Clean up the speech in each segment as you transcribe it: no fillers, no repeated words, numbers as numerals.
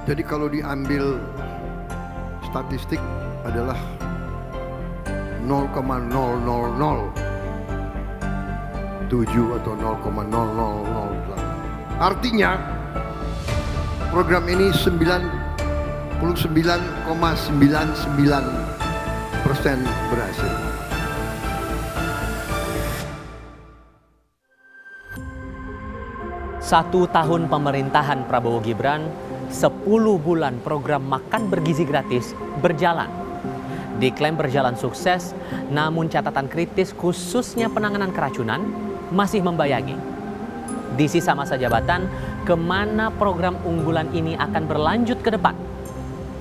Jadi kalau diambil statistik adalah 0,0007 atau 0,0008. Artinya program ini 99,99% berhasil. Satu tahun pemerintahan Prabowo Gibran, 10 bulan program makan bergizi gratis berjalan. Diklaim berjalan sukses, namun catatan kritis khususnya penanganan keracunan masih membayangi. Di sisa masa jabatan, kemana program unggulan ini akan berlanjut ke depan?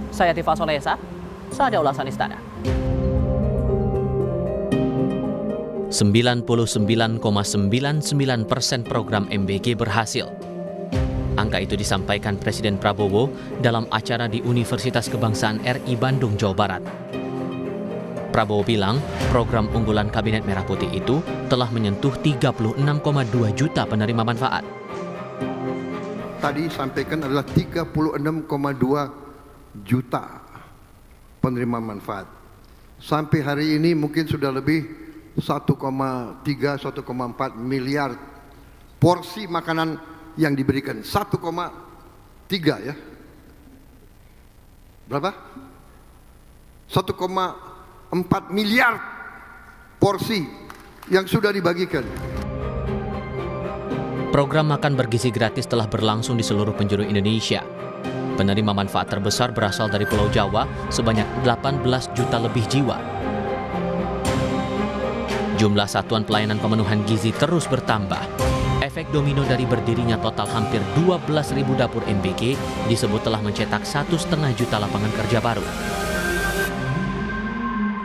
Saya Tifa Solesa, ada ulasan istana. 99,99% program MBG berhasil. Angka itu disampaikan Presiden Prabowo dalam acara di Universitas Kebangsaan RI Bandung, Jawa Barat. Prabowo bilang program unggulan Kabinet Merah Putih itu telah menyentuh 36,2 juta penerima manfaat. Tadi sampaikan adalah 36,2 juta penerima manfaat. Sampai hari ini mungkin sudah lebih 1,3, 1,4 miliar porsi makanan yang diberikan. 1,3 ya. Berapa? 1,4 miliar porsi yang sudah dibagikan. Program makan bergizi gratis telah berlangsung di seluruh penjuru Indonesia. Penerima manfaat terbesar berasal dari Pulau Jawa sebanyak 18 juta lebih jiwa. Jumlah satuan pelayanan pemenuhan gizi terus bertambah. Efek domino dari berdirinya total hampir 12.000 dapur MBG disebut telah mencetak 1,5 juta lapangan kerja baru.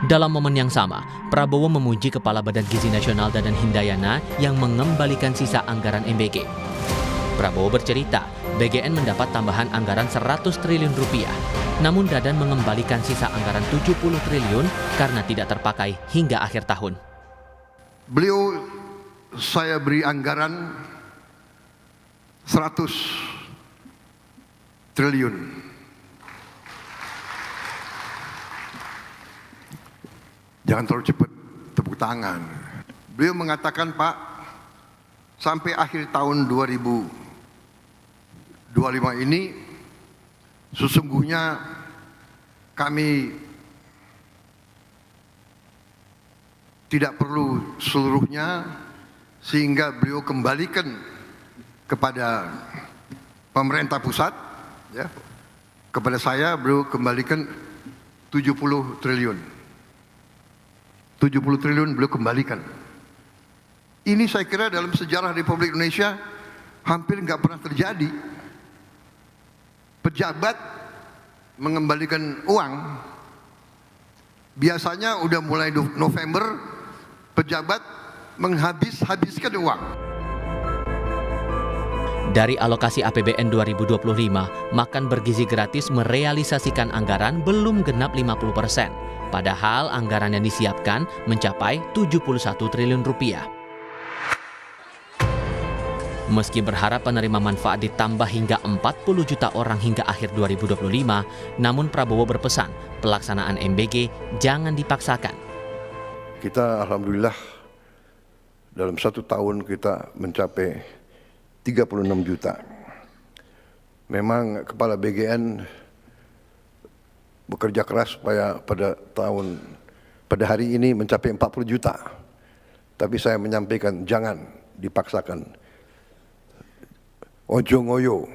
Dalam momen yang sama, Prabowo memuji Kepala Badan Gizi Nasional Dadan Hindayana yang mengembalikan sisa anggaran MBG. Prabowo bercerita, BGN mendapat tambahan anggaran 100 triliun rupiah. Namun Dadan mengembalikan sisa anggaran 70 triliun karena tidak terpakai hingga akhir tahun. Beliau saya beri anggaran 100 triliun. Jangan terlalu cepat tepuk tangan. Beliau mengatakan, Pak, sampai akhir tahun 2025 ini sesungguhnya kami tidak perlu seluruhnya, sehingga beliau kembalikan kepada pemerintah pusat, ya, kepada saya beliau kembalikan 70 triliun. 70 triliun beliau kembalikan. Ini saya kira dalam sejarah Republik Indonesia hampir nggak pernah terjadi. Pejabat mengembalikan uang. Biasanya udah mulai November pejabat menghabiskan uang. Dari alokasi APBN 2025, makan bergizi gratis merealisasikan anggaran belum genap 50%. Padahal anggaran yang disiapkan mencapai 71 triliun rupiah. Meski berharap penerima manfaat ditambah hingga 40 juta orang hingga akhir 2025, namun Prabowo berpesan pelaksanaan MBG jangan dipaksakan. Kita alhamdulillah dalam 1 tahun kita mencapai 36 juta. Memang Kepala BGN bekerja keras supaya pada hari ini mencapai 40 juta. Tapi saya menyampaikan jangan dipaksakan. Ojo ngoyo.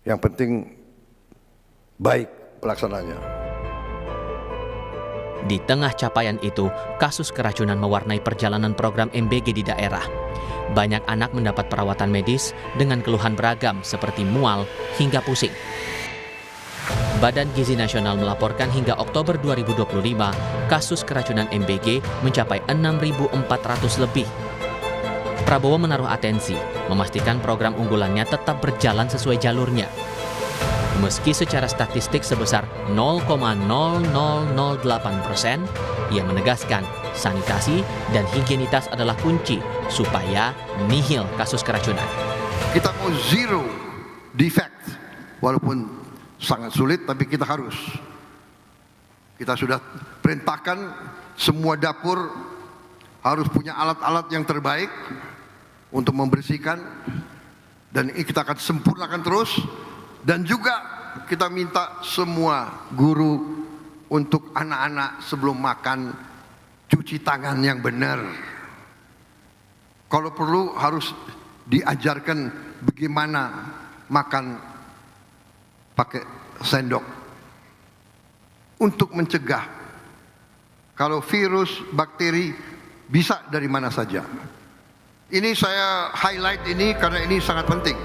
Yang penting baik pelaksananya. Di tengah capaian itu, kasus keracunan mewarnai perjalanan program MBG di daerah. Banyak anak mendapat perawatan medis dengan keluhan beragam seperti mual hingga pusing. Badan Gizi Nasional melaporkan hingga Oktober 2025, kasus keracunan MBG mencapai 6.400 lebih. Prabowo menaruh atensi, memastikan program unggulannya tetap berjalan sesuai jalurnya. Meski secara statistik sebesar 0,0008%, ia menegaskan sanitasi dan higienitas adalah kunci supaya nihil kasus keracunan. Kita mau zero defect walaupun sangat sulit, tapi kita harus. Kita sudah perintahkan semua dapur harus punya alat-alat yang terbaik untuk membersihkan, dan ini kita akan sempurnakan terus. Dan juga kita minta semua guru untuk anak-anak sebelum makan cuci tangan yang benar. Kalau perlu harus diajarkan bagaimana makan pakai sendok untuk mencegah kalau virus, bakteri bisa dari mana saja. Ini saya highlight ini karena ini sangat penting.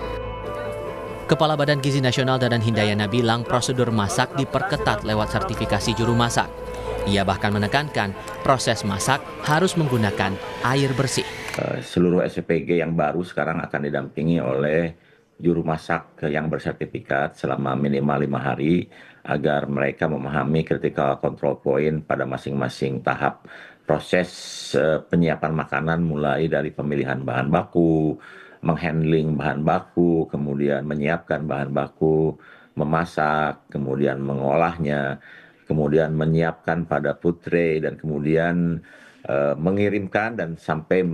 Kepala Badan Gizi Nasional Dadan Hindayana bilang prosedur masak diperketat lewat sertifikasi juru masak. Ia bahkan menekankan proses masak harus menggunakan air bersih. Seluruh SPG yang baru sekarang akan didampingi oleh juru masak yang bersertifikat selama minimal 5 hari agar mereka memahami critical control point pada masing-masing tahap proses penyiapan makanan, mulai dari pemilihan bahan baku, menghandling bahan baku, kemudian menyiapkan bahan baku, memasak, kemudian mengolahnya, kemudian menyiapkan pada food tray, dan kemudian mengirimkan dan sampai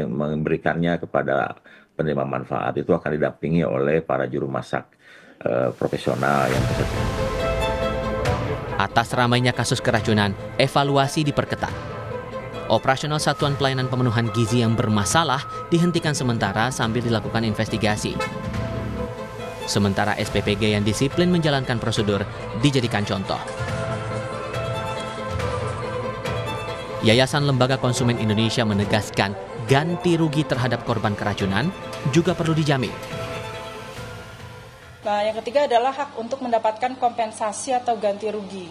memberikannya kepada penerima manfaat. Itu akan didampingi oleh para juru masak profesional yang bersertifikat. Atas ramainya kasus keracunan, evaluasi diperketat. Operasional Satuan Pelayanan Pemenuhan Gizi yang bermasalah dihentikan sementara sambil dilakukan investigasi. Sementara SPPG yang disiplin menjalankan prosedur dijadikan contoh. Yayasan Lembaga Konsumen Indonesia menegaskan ganti rugi terhadap korban keracunan juga perlu dijamin. Nah, yang ketiga adalah hak untuk mendapatkan kompensasi atau ganti rugi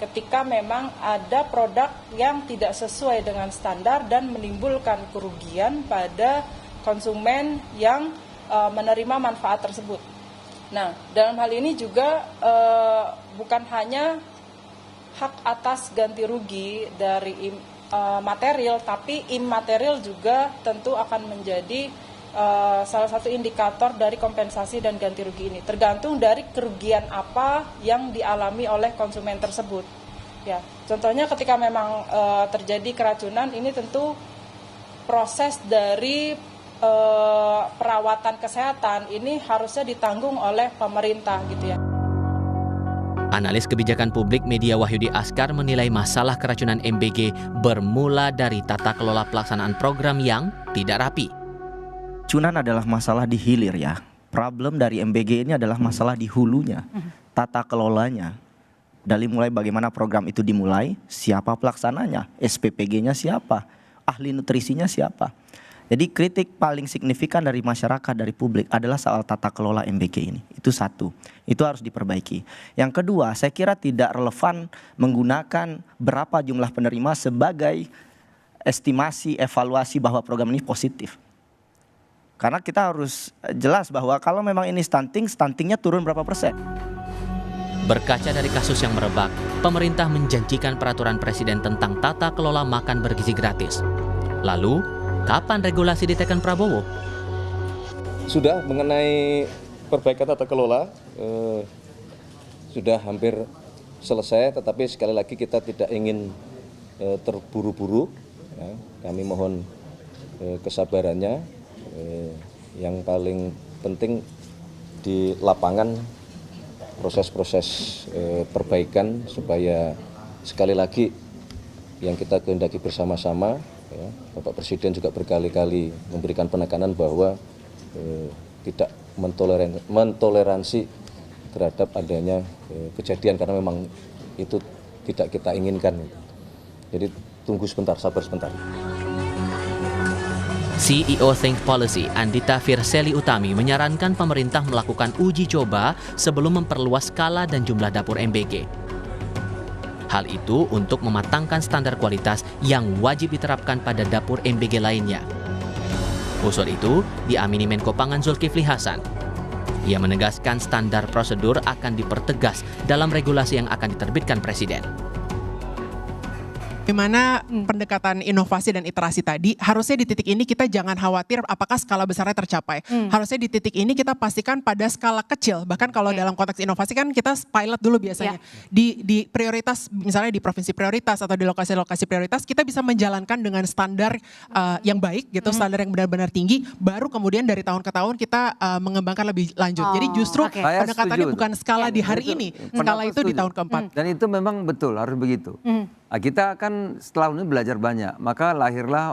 ketika memang ada produk yang tidak sesuai dengan standar dan menimbulkan kerugian pada konsumen yang menerima manfaat tersebut. Nah, dalam hal ini juga bukan hanya hak atas ganti rugi dari material, tapi imaterial juga tentu akan menjadi salah satu indikator dari kompensasi dan ganti rugi ini, tergantung dari kerugian apa yang dialami oleh konsumen tersebut. Ya, contohnya ketika memang terjadi keracunan, ini tentu proses dari perawatan kesehatan ini harusnya ditanggung oleh pemerintah, gitu ya. Analis kebijakan publik Media Wahyudi Askar menilai masalah keracunan MBG bermula dari tata kelola pelaksanaan program yang tidak rapi. Keracunan adalah masalah di hilir ya. Problem dari MBG ini adalah masalah di hulunya, tata kelolanya. Dari mulai bagaimana program itu dimulai, siapa pelaksananya, SPPG-nya siapa, ahli nutrisinya siapa. Jadi kritik paling signifikan dari masyarakat, dari publik adalah soal tata kelola MBG ini. Itu satu, itu harus diperbaiki. Yang kedua, saya kira tidak relevan menggunakan berapa jumlah penerima sebagai estimasi, evaluasi bahwa program ini positif. Karena kita harus jelas bahwa kalau memang ini stuntingnya turun berapa persen. Berkaca dari kasus yang merebak, pemerintah menjanjikan peraturan presiden tentang tata kelola makan bergizi gratis. Lalu, kapan regulasi ditekan Prabowo? Sudah mengenai perbaikan tata kelola, sudah hampir selesai, tetapi sekali lagi kita tidak ingin terburu-buru. Ya, kami mohon kesabarannya. Yang paling penting di lapangan proses-proses perbaikan supaya sekali lagi yang kita kehendaki bersama-sama, ya, Bapak Presiden juga berkali-kali memberikan penekanan bahwa tidak mentoleransi terhadap adanya kejadian, karena memang itu tidak kita inginkan. Jadi tunggu sebentar, sabar sebentar. CEO Think Policy Andita Firseli Utami menyarankan pemerintah melakukan uji coba sebelum memperluas skala dan jumlah dapur MBG. Hal itu untuk mematangkan standar kualitas yang wajib diterapkan pada dapur MBG lainnya. Usul itu diamini Menko Pangan Zulkifli Hasan. Ia menegaskan standar prosedur akan dipertegas dalam regulasi yang akan diterbitkan Presiden. Bagaimana pendekatan inovasi dan iterasi tadi, harusnya di titik ini kita jangan khawatir apakah skala besarnya tercapai. Harusnya di titik ini kita pastikan pada skala kecil, bahkan kalau dalam konteks inovasi kan kita pilot dulu biasanya. Di prioritas, misalnya di provinsi prioritas atau di lokasi-lokasi prioritas, kita bisa menjalankan dengan standar yang baik gitu, standar yang benar-benar tinggi, baru kemudian dari tahun ke tahun kita mengembangkan lebih lanjut. Jadi justru pendekatannya bukan skala di hari ini, skala itu di tahun keempat. Dan itu memang betul, harus begitu. Nah, kita kan setelah ini belajar banyak, maka lahirlah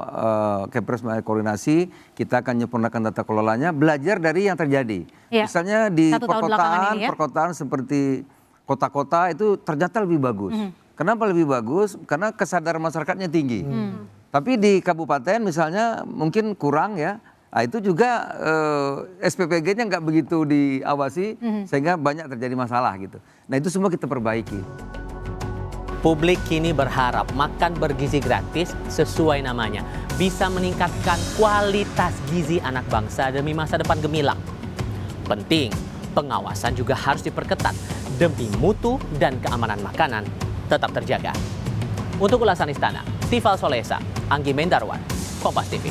Kepres koordinasi, kita akan menyempurnakan tata kelolanya, belajar dari yang terjadi. Misalnya di perkotaan seperti kota-kota itu ternyata lebih bagus. Kenapa lebih bagus? Karena kesadaran masyarakatnya tinggi. Tapi di kabupaten misalnya mungkin kurang ya. Nah, itu juga SPPG-nya nggak begitu diawasi, sehingga banyak terjadi masalah gitu. Nah, itu semua kita perbaiki. Publik kini berharap makan bergizi gratis sesuai namanya bisa meningkatkan kualitas gizi anak bangsa demi masa depan gemilang. Penting, pengawasan juga harus diperketat demi mutu dan keamanan makanan tetap terjaga. Untuk ulasan Istana, Tifal Solesa, Anggi Mendarwan, Kompas TV.